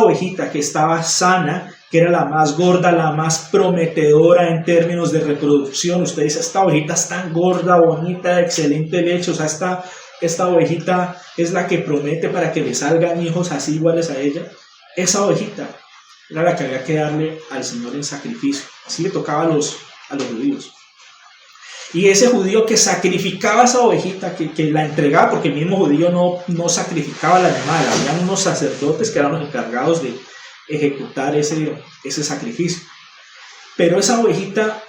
ovejita que estaba sana, que era la más gorda, la más prometedora en términos de reproducción. Usted dice, esta ovejita es tan gorda, bonita, excelente leche, o sea, esta ovejita es la que promete para que le salgan hijos así iguales a ella. Esa ovejita era la que había que darle al Señor en sacrificio. Así le tocaba a los judíos. Y ese judío que sacrificaba esa ovejita, que la entregaba, porque el mismo judío no sacrificaba al animal, habían unos sacerdotes que eran los encargados de ejecutar ese sacrificio. Pero esa ovejita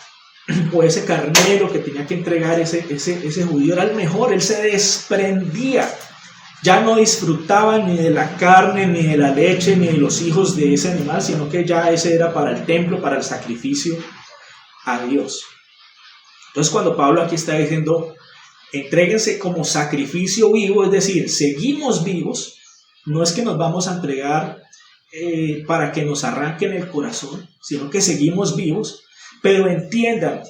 o ese carnero que tenía que entregar ese judío era el mejor, él se desprendía. Ya no disfrutaba ni de la carne, ni de la leche, ni de los hijos de ese animal, sino que ya ese era para el templo, para el sacrificio a Dios. Entonces, cuando Pablo aquí está diciendo, entréguense como sacrificio vivo, es decir, seguimos vivos, no es que nos vamos a entregar para que nos arranquen el corazón, sino que seguimos vivos, pero entiendan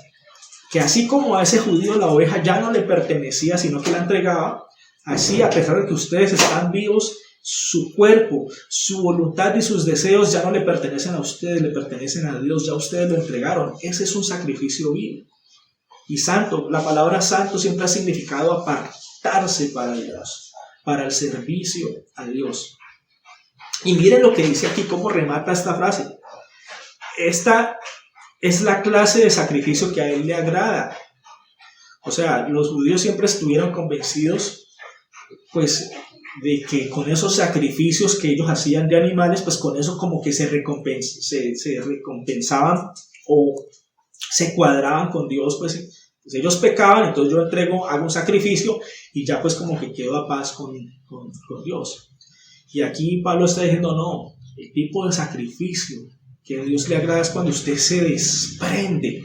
que así como a ese judío la oveja ya no le pertenecía, sino que la entregaba, así, a pesar de que ustedes están vivos, su cuerpo, su voluntad y sus deseos ya no le pertenecen a ustedes, le pertenecen a Dios, ya ustedes lo entregaron. Ese es un sacrificio vivo. Y santo, la palabra santo siempre ha significado apartarse para Dios, para el servicio a Dios. Y miren lo que dice aquí, cómo remata esta frase. Esta es la clase de sacrificio que a él le agrada. O sea, los judíos siempre estuvieron convencidos, pues, de que con esos sacrificios que ellos hacían de animales, pues con eso como que se recompensaban o se cuadraban con Dios, pues ellos pecaban, entonces yo hago un sacrificio y ya pues como que quedo a paz con Dios. Y aquí Pablo está diciendo, no, el tipo de sacrificio que a Dios le agrada es cuando usted se desprende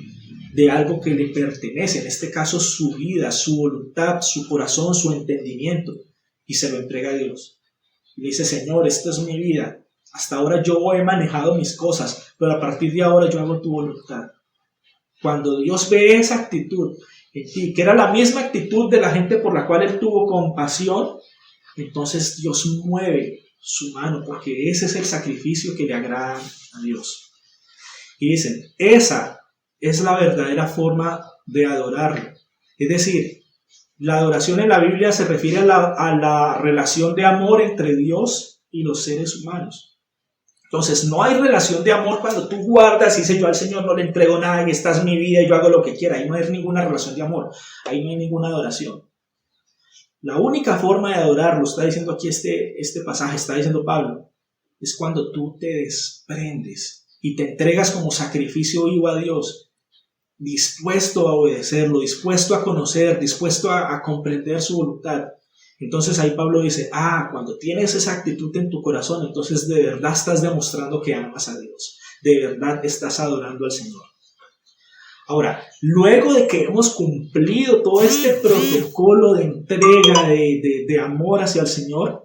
de algo que le pertenece, en este caso su vida, su voluntad, su corazón, su entendimiento, y se lo entrega a Dios. Y dice, Señor, esta es mi vida, hasta ahora yo he manejado mis cosas, pero a partir de ahora yo hago tu voluntad. Cuando Dios ve esa actitud en ti, que era la misma actitud de la gente por la cual él tuvo compasión, entonces Dios mueve su mano, porque ese es el sacrificio que le agrada a Dios. Y dicen, esa es la verdadera forma de adorarlo. Es decir, la adoración en la Biblia se refiere a la relación de amor entre Dios y los seres humanos. Entonces, no hay relación de amor cuando tú guardas y dices, yo al Señor no le entrego nada y esta es mi vida y yo hago lo que quiera. Ahí no hay ninguna relación de amor, ahí no hay ninguna adoración. La única forma de adorarlo, está diciendo aquí este pasaje, está diciendo Pablo, es cuando tú te desprendes y te entregas como sacrificio vivo a Dios, dispuesto a obedecerlo, dispuesto a conocer, dispuesto a comprender su voluntad. Entonces ahí Pablo dice, cuando tienes esa actitud en tu corazón, entonces de verdad estás demostrando que amas a Dios, de verdad estás adorando al Señor. Ahora, luego de que hemos cumplido todo este protocolo de entrega, de amor hacia el Señor,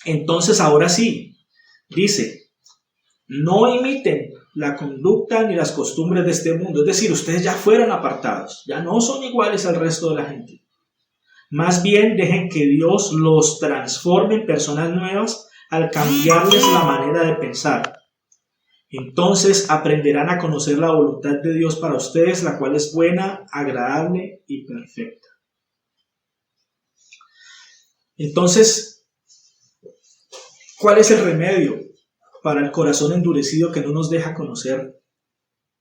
entonces ahora sí, dice, no imiten la conducta ni las costumbres de este mundo. Es decir, ustedes ya fueron apartados, ya no son iguales al resto de la gente. Más bien dejen que Dios los transforme en personas nuevas al cambiarles la manera de pensar. Entonces aprenderán a conocer la voluntad de Dios para ustedes, la cual es buena, agradable y perfecta. Entonces, ¿cuál es el remedio para el corazón endurecido que no nos deja conocer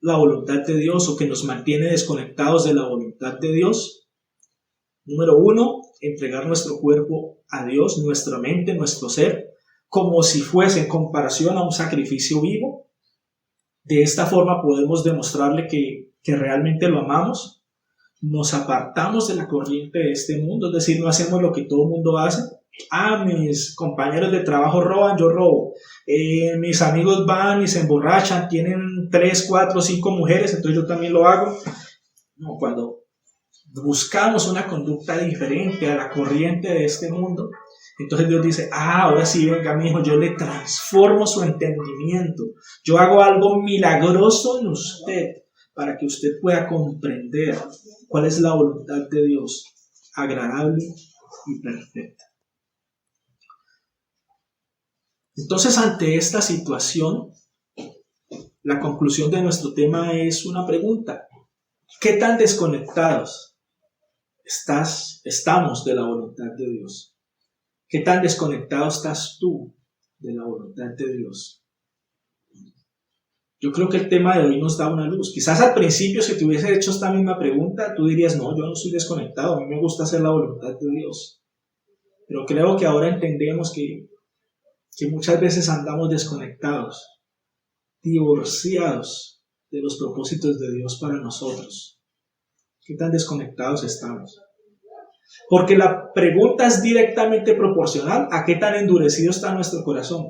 la voluntad de Dios o que nos mantiene desconectados de la voluntad de Dios? Número 1, entregar nuestro cuerpo a Dios, nuestra mente, nuestro ser, como si fuese en comparación a un sacrificio vivo. De esta forma podemos demostrarle que realmente lo amamos. Nos apartamos de la corriente de este mundo, es decir, no hacemos lo que todo el mundo hace. Mis compañeros de trabajo roban, yo robo. Mis amigos van y se emborrachan, tienen 3, 4, 5 mujeres, entonces yo también lo hago. No, cuando buscamos una conducta diferente a la corriente de este mundo, entonces Dios dice, ahora sí, venga mi hijo, yo le transformo su entendimiento, yo hago algo milagroso en usted para que usted pueda comprender cuál es la voluntad de Dios, agradable y perfecta. Entonces, ante esta situación, la conclusión de nuestro tema es una pregunta: ¿qué tan desconectados estamos de la voluntad de Dios? ¿Qué tan desconectado estás tú de la voluntad de Dios? Yo creo que el tema de hoy nos da una luz. Quizás al principio, si te hubiese hecho esta misma pregunta, tú dirías, no, yo no soy desconectado, a mí me gusta hacer la voluntad de Dios. Pero creo que ahora entendemos que muchas veces andamos desconectados, divorciados de los propósitos de Dios para nosotros. ¿Qué tan desconectados estamos? Porque la pregunta es directamente proporcional a qué tan endurecido está nuestro corazón.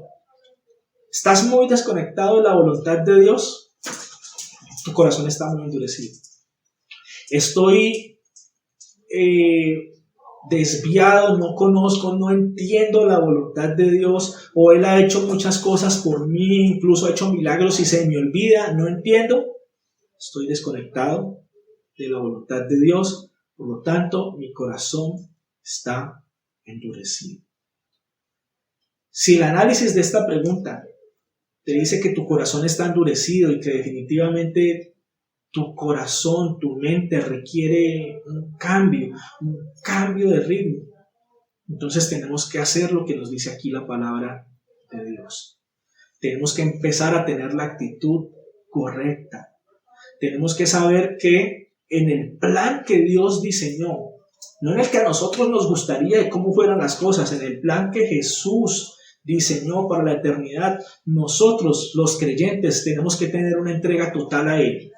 ¿Estás muy desconectado de la voluntad de Dios? Tu corazón está muy endurecido. Estoy desviado, no conozco, no entiendo la voluntad de Dios, o Él ha hecho muchas cosas por mí, incluso ha hecho milagros y se me olvida, no entiendo. Estoy desconectado de la voluntad de Dios, por lo tanto mi corazón está endurecido. Si el análisis de esta pregunta te dice que tu corazón está endurecido y que definitivamente tu corazón, tu mente requiere un cambio de ritmo, entonces tenemos que hacer lo que nos dice aquí la palabra de Dios. Tenemos que empezar a tener la actitud correcta. Tenemos que saber que en el plan que Dios diseñó, no en el que a nosotros nos gustaría de cómo fueran las cosas, en el plan que Jesús diseñó para la eternidad, nosotros los creyentes tenemos que tener una entrega total a Él.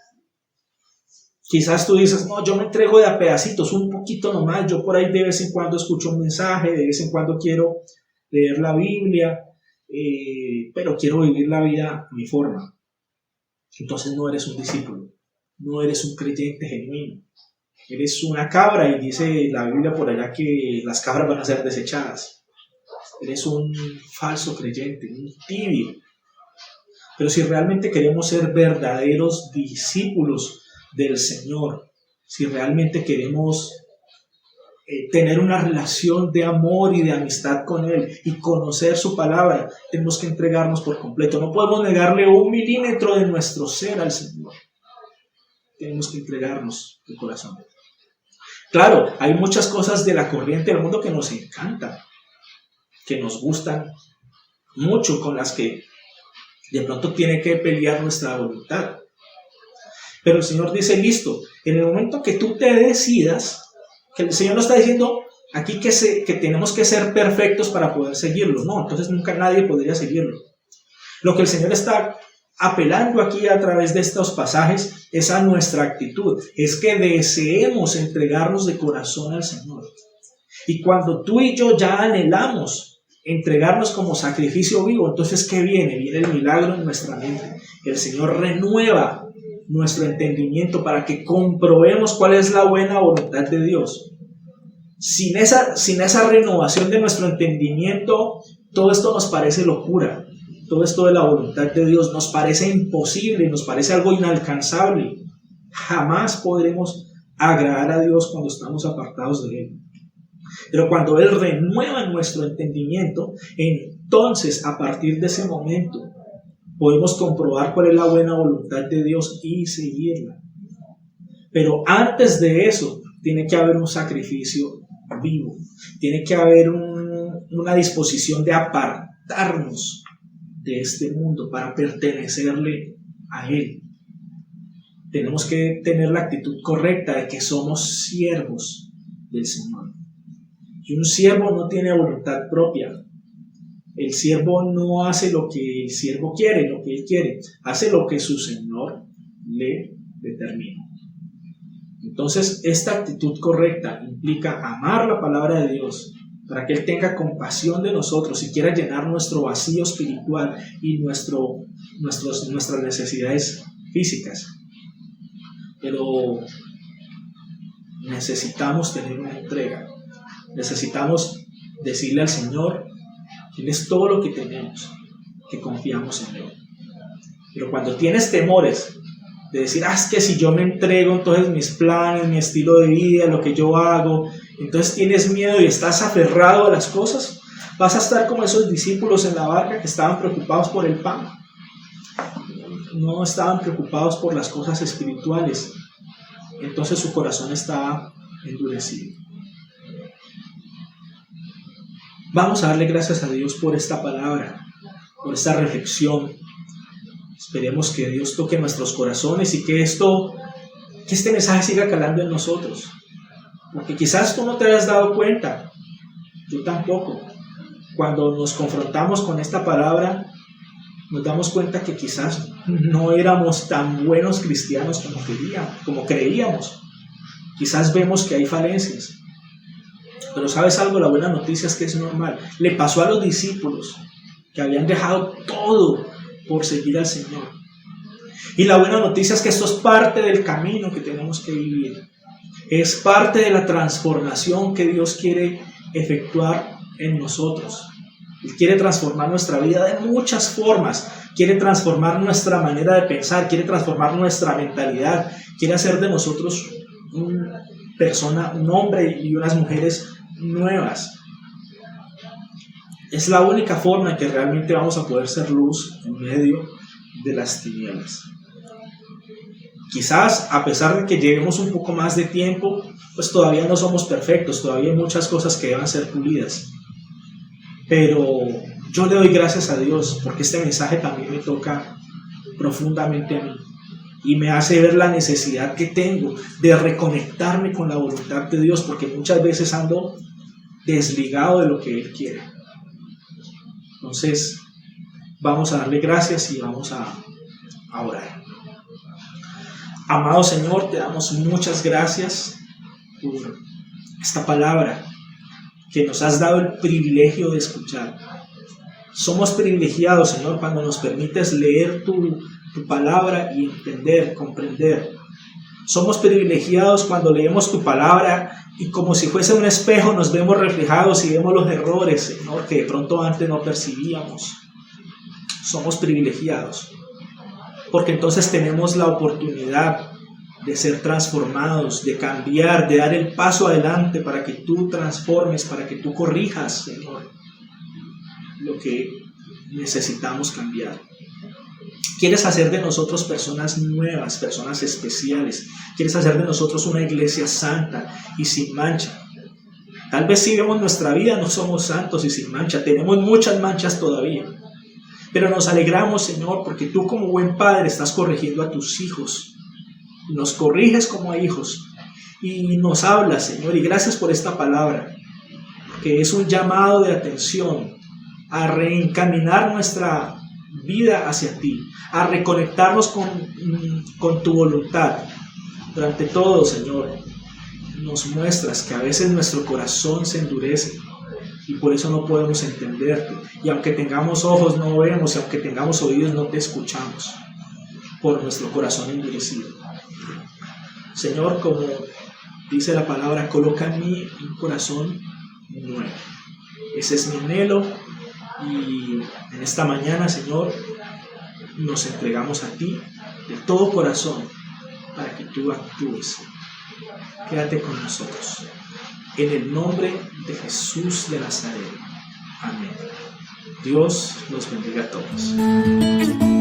Quizás tú dices, no, yo me entrego de a pedacitos, un poquito nomás, yo por ahí de vez en cuando escucho un mensaje, de vez en cuando quiero leer la Biblia, pero quiero vivir la vida a mi forma. Entonces no eres un discípulo, no eres un creyente genuino, eres una cabra, y dice la Biblia por allá que las cabras van a ser desechadas. Eres un falso creyente, un tibio. Pero si realmente queremos ser verdaderos discípulos del Señor, si realmente queremos tener una relación de amor y de amistad con Él y conocer su palabra, tenemos que entregarnos por completo. No podemos negarle 1 milímetro de nuestro ser al Señor. Tenemos que entregarnos de corazón. Claro, hay muchas cosas de la corriente del mundo que nos encantan, que nos gustan mucho, con las que de pronto tiene que pelear nuestra voluntad. Pero el Señor dice, listo, en el momento que tú te decidas, que el Señor no está diciendo aquí que tenemos que ser perfectos para poder seguirlo, no, entonces nunca nadie podría seguirlo. Lo que el Señor está apelando aquí a través de estos pasajes es a nuestra actitud, es que deseemos entregarnos de corazón al Señor. Y cuando tú y yo ya anhelamos entregarnos como sacrificio vivo, entonces ¿qué viene? Viene el milagro en nuestra mente. El Señor renueva nuestro entendimiento para que comprobemos cuál es la buena voluntad de Dios. Sin esa renovación de nuestro entendimiento, todo esto nos parece locura. Todo esto de la voluntad de Dios nos parece imposible, nos parece algo inalcanzable. Jamás podremos agradar a Dios cuando estamos apartados de Él. Pero cuando Él renueva nuestro entendimiento, entonces a partir de ese momento podemos comprobar cuál es la buena voluntad de Dios y seguirla. Pero antes de eso tiene que haber un sacrificio vivo, tiene que haber una disposición de apartarnos de este mundo, para pertenecerle a Él. Tenemos que tener la actitud correcta de que somos siervos del Señor. Y un siervo no tiene voluntad propia. El siervo no hace lo que el siervo quiere, lo que él quiere. Hace lo que su Señor le determina. Entonces, esta actitud correcta implica amar la palabra de Dios para que Él tenga compasión de nosotros y quiera llenar nuestro vacío espiritual y nuestras necesidades físicas. Pero necesitamos tener una entrega. Necesitamos decirle al Señor que Él es todo lo que tenemos, que confiamos en Él. Pero cuando tienes temores de decir, es que si yo me entrego, entonces mis planes, mi estilo de vida, lo que yo hago, entonces tienes miedo y estás aferrado a las cosas, vas a estar como esos discípulos en la barca que estaban preocupados por el pan. No estaban preocupados por las cosas espirituales. Entonces su corazón estaba endurecido. Vamos a darle gracias a Dios por esta palabra, por esta reflexión. Esperemos que Dios toque nuestros corazones y que este mensaje siga calando en nosotros. Porque quizás tú no te hayas dado cuenta, yo tampoco. Cuando nos confrontamos con esta palabra, nos damos cuenta que quizás no éramos tan buenos cristianos como creíamos. Quizás vemos que hay falencias. Pero ¿sabes algo? La buena noticia es que es normal. Le pasó a los discípulos que habían dejado todo por seguir al Señor. Y la buena noticia es que esto es parte del camino que tenemos que vivir. Es parte de la transformación que Dios quiere efectuar en nosotros. Él quiere transformar nuestra vida de muchas formas. Quiere transformar nuestra manera de pensar, quiere transformar nuestra mentalidad, quiere hacer de nosotros un hombre y unas mujeres nuevas. Es la única forma en que realmente vamos a poder ser luz en medio de las tinieblas. Quizás, a pesar de que llevemos un poco más de tiempo, pues todavía no somos perfectos, todavía hay muchas cosas que deben ser pulidas. Pero yo le doy gracias a Dios porque este mensaje también me toca profundamente a mí y me hace ver la necesidad que tengo de reconectarme con la voluntad de Dios, porque muchas veces ando desligado de lo que Él quiere. Entonces, vamos a darle gracias y vamos a orar. Amado Señor, te damos muchas gracias por esta palabra que nos has dado el privilegio de escuchar. Somos privilegiados, Señor, cuando nos permites leer tu palabra y entender, comprender. Somos privilegiados cuando leemos tu palabra y como si fuese un espejo nos vemos reflejados y vemos los errores, Señor, que de pronto antes no percibíamos. Somos privilegiados porque entonces tenemos la oportunidad de ser transformados, de cambiar, de dar el paso adelante para que tú transformes, para que tú corrijas, Señor, lo que necesitamos cambiar. Quieres hacer de nosotros personas nuevas, personas especiales. Quieres hacer de nosotros una iglesia santa y sin mancha. Tal vez si vemos nuestra vida no somos santos y sin mancha, tenemos muchas manchas todavía. Pero nos alegramos, Señor, porque tú como buen padre estás corrigiendo a tus hijos. Nos corriges como a hijos y nos hablas, Señor, y gracias por esta palabra, que es un llamado de atención a reencaminar nuestra vida hacia ti, a reconectarnos con tu voluntad. Durante todo, Señor, nos muestras que a veces nuestro corazón se endurece y por eso no podemos entenderte. Y aunque tengamos ojos no vemos, y aunque tengamos oídos no te escuchamos, por nuestro corazón endurecido. Señor, como dice la palabra, coloca en mí un corazón nuevo. Ese es mi anhelo y en esta mañana, Señor, nos entregamos a ti de todo corazón para que tú actúes. Quédate con nosotros. En el nombre de Jesús de Nazaret. Amén. Dios los bendiga a todos.